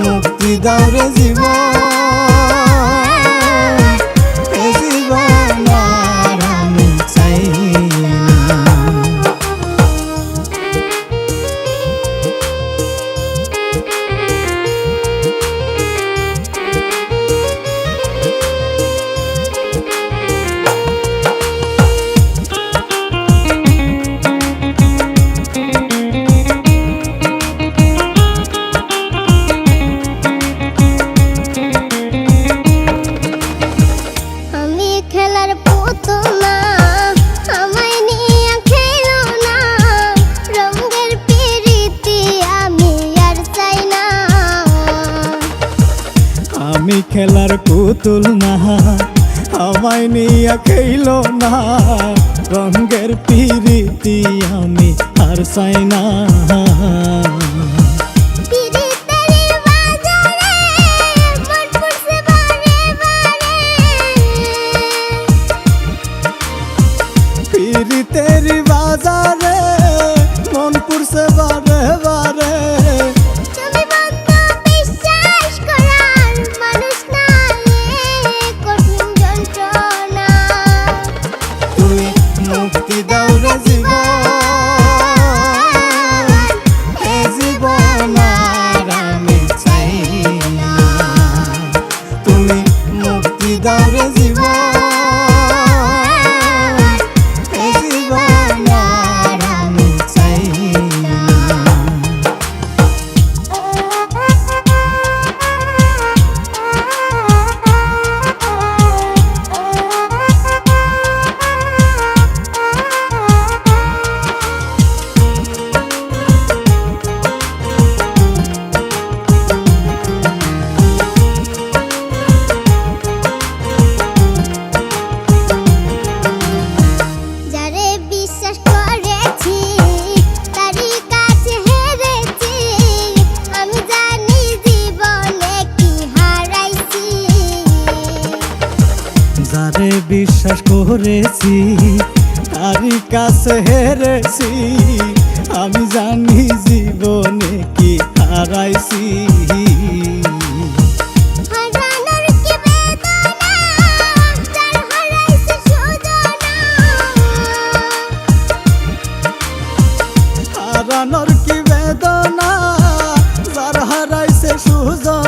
মুক্তি দাও রে জীবন, এ জীবন আর আমি চাই না। খেলার পুতুল না, আমায় নিয়ে খেলো না, রঙের পিরিতি আমি আর চাই না। আমি খেলার পুতুল না, আমায় নিয়ে খেলো না, রঙের পিরিতি আমি আর চাই না। तेरी बाजारे मन पुरसे बारे बारे, তুমি বন্ধ বিশ্বাস করার মানুষ না, কঠিন যন্ত্রণা। তুই মুক্তি দাও রে জীবন, এ জীবন আর আমি চাই না। তুমি মুক্তি দাও রে জীবন, যারে বিশ্বাস করেছি তারই কাছে হেরেছি, আমি জানি জীবনে কি হারাইছি। হারানোর কি বেদনা, যার হারাইছে সুজন।